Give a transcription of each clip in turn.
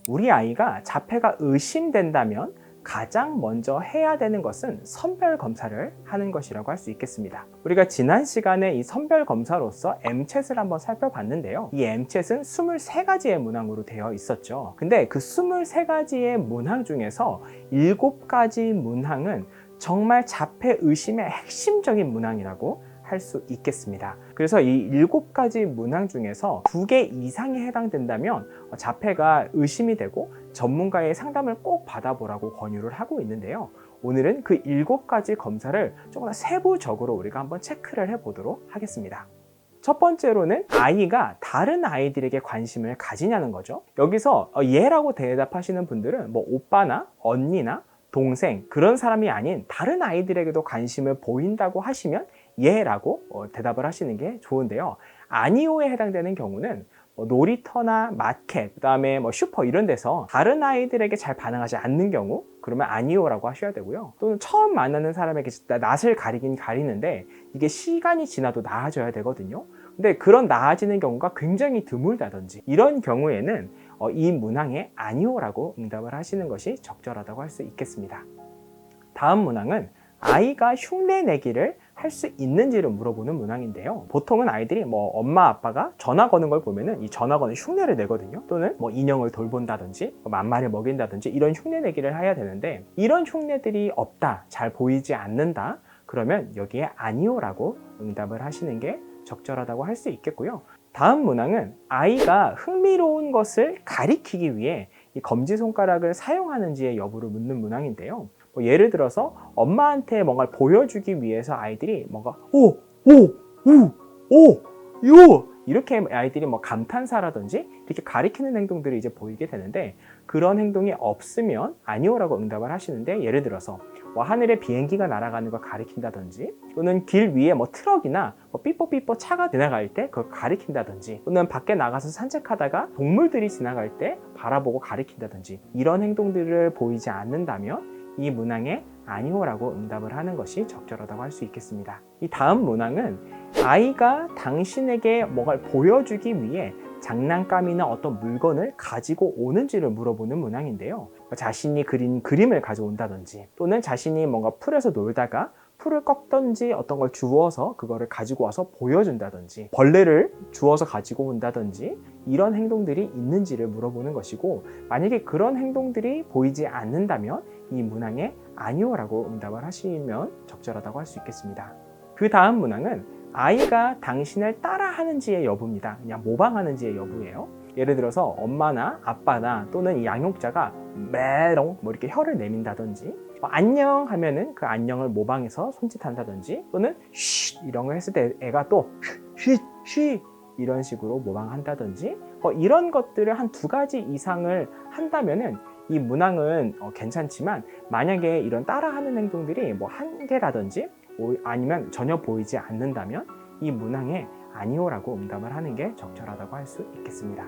우리 아이가 자폐가 의심된다면 가장 먼저 해야 되는 것은 선별 검사를 하는 것이라고 할 수 있겠습니다. 우리가 지난 시간에 이 선별 검사로서 MCH을 한번 살펴봤는데요. 이 MCH은 23가지의 문항으로 되어 있었죠. 근데 그 23가지의 문항 중에서 7가지 문항은 정말 자폐 의심의 핵심적인 문항이라고 할 수 있겠습니다. 그래서 이 7가지 문항 중에서 2개 이상이 해당된다면 자폐가 의심이 되고 전문가의 상담을 꼭 받아보라고 권유를 하고 있는데요. 오늘은 그 7가지 검사를 조금 더 세부적으로 우리가 한번 체크를 해보도록 하겠습니다. 첫 번째로는 아이가 다른 아이들에게 관심을 가지냐는 거죠. 여기서 얘라고 대답하시는 분들은 뭐 오빠나 언니나 동생 그런 사람이 아닌 다른 아이들에게도 관심을 보인다고 하시면 예라고 대답을 하시는 게 좋은데요. 아니오에 해당되는 경우는 놀이터나 마켓, 그 다음에 슈퍼 이런 데서 다른 아이들에게 잘 반응하지 않는 경우 그러면 아니오라고 하셔야 되고요. 또는 처음 만나는 사람에게 낯을 가리긴 가리는데 이게 시간이 지나도 나아져야 되거든요. 근데 그런 나아지는 경우가 굉장히 드물다든지 이런 경우에는 이 문항에 아니오라고 응답을 하시는 것이 적절하다고 할 수 있겠습니다. 다음 문항은 아이가 흉내 내기를 할 수 있는지를 물어보는 문항인데요. 보통은 아이들이 엄마 아빠가 전화 거는 걸 보면은 이 전화 거는 흉내를 내거든요. 또는 인형을 돌본다든지 맘마를 먹인다든지 이런 흉내 내기를 해야 되는데 이런 흉내들이 없다, 잘 보이지 않는다 그러면 여기에 아니오라고 응답을 하시는 게 적절하다고 할 수 있겠고요. 다음 문항은 아이가 흥미로운 것을 가리키기 위해 이 검지손가락을 사용하는지의 여부를 묻는 문항인데요. 예를 들어서 엄마한테 뭔가를 보여주기 위해서 아이들이 뭔가 오, 요 이렇게 아이들이 감탄사라든지 이렇게 가리키는 행동들이 이제 보이게 되는데 그런 행동이 없으면 아니오라고 응답을 하시는데 예를 들어서 하늘에 비행기가 날아가는 걸 가리킨다든지 또는 길 위에 트럭이나 삐뽀삐뽀 차가 지나갈 때 그걸 가리킨다든지 또는 밖에 나가서 산책하다가 동물들이 지나갈 때 바라보고 가리킨다든지 이런 행동들을 보이지 않는다면 이 문항에 아니오라고 응답을 하는 것이 적절하다고 할 수 있겠습니다. 이 다음 문항은 아이가 당신에게 뭔가를 보여주기 위해 장난감이나 어떤 물건을 가지고 오는지를 물어보는 문항인데요. 자신이 그린 그림을 가져온다든지 또는 자신이 뭔가 풀에서 놀다가 풀을 꺾던지 어떤 걸 주워서 그거를 가지고 와서 보여준다든지 벌레를 주워서 가지고 온다든지 이런 행동들이 있는지를 물어보는 것이고 만약에 그런 행동들이 보이지 않는다면 이 문항에 아니오라고 응답을 하시면 적절하다고 할 수 있겠습니다. 그 다음 문항은 아이가 당신을 따라하는지의 여부입니다. 그냥 모방하는지의 여부예요. 예를 들어서 엄마나 아빠나 또는 이 양육자가 메롱 이렇게 혀를 내민다든지 안녕 하면은 그 안녕을 모방해서 손짓한다든지 또는 쉿 이런 걸 했을 때 애가 또 쉿 이런 식으로 모방한다든지 이런 것들을 한 2가지 이상을 한다면은 이 문항은 괜찮지만 만약에 이런 따라하는 행동들이 1개라든지 아니면 전혀 보이지 않는다면 이 문항에 아니오라고 응답을 하는 게 적절하다고 할 수 있겠습니다.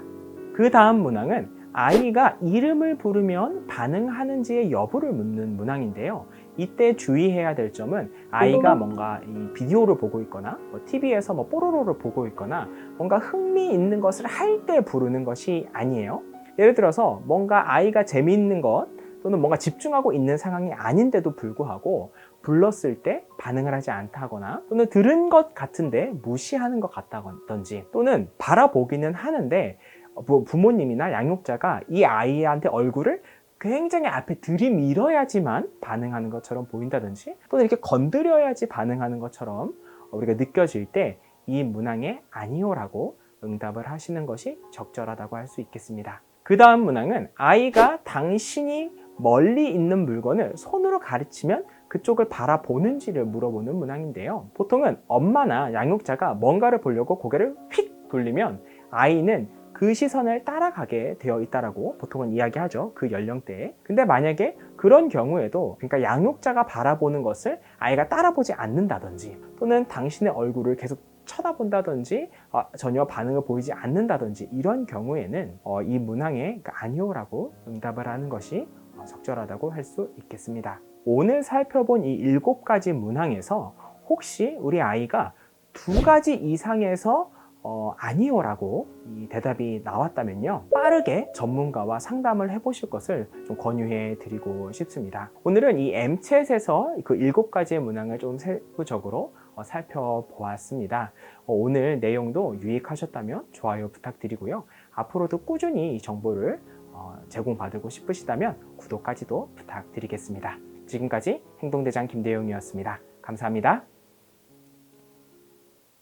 그 다음 문항은 아이가 이름을 부르면 반응하는지의 여부를 묻는 문항인데요. 이때 주의해야 될 점은 아이가 뭔가 이 비디오를 보고 있거나 TV에서 뽀로로를 보고 있거나 뭔가 흥미 있는 것을 할 때 부르는 것이 아니에요. 예를 들어서 뭔가 아이가 재미있는 것 또는 뭔가 집중하고 있는 상황이 아닌데도 불구하고 불렀을 때 반응을 하지 않다거나 또는 들은 것 같은데 무시하는 것 같다든지 또는 바라보기는 하는데 부모님이나 양육자가 이 아이한테 얼굴을 굉장히 앞에 들이밀어야지만 반응하는 것처럼 보인다든지 또는 이렇게 건드려야지 반응하는 것처럼 우리가 느껴질 때 이 문항에 아니오라고 응답을 하시는 것이 적절하다고 할 수 있겠습니다. 그 다음 문항은 아이가 당신이 멀리 있는 물건을 손으로 가르치면 그쪽을 바라보는지를 물어보는 문항인데요. 보통은 엄마나 양육자가 뭔가를 보려고 고개를 휙 돌리면 아이는 그 시선을 따라가게 되어 있다라고 보통은 이야기하죠. 그 연령대에. 근데 만약에 그런 경우에도 그러니까 양육자가 바라보는 것을 아이가 따라보지 않는다든지 또는 당신의 얼굴을 계속 쳐다본다든지 전혀 반응을 보이지 않는다든지 이런 경우에는 이 문항에 아니오라고 응답을 하는 것이 적절하다고 할 수 있겠습니다. 오늘 살펴본 이 7가지 문항에서 혹시 우리 아이가 2가지 이상에서 아니요라고 이 대답이 나왔다면요, 빠르게 전문가와 상담을 해보실 것을 좀 권유해 드리고 싶습니다. 오늘은 이 M챗에서 그 7가지의 문항을 좀 세부적으로 살펴보았습니다. 오늘 내용도 유익하셨다면 좋아요 부탁드리고요. 앞으로도 꾸준히 이 정보를 제공받고 싶으시다면 구독까지도 부탁드리겠습니다. 지금까지 행동대장 김대용이었습니다. 감사합니다.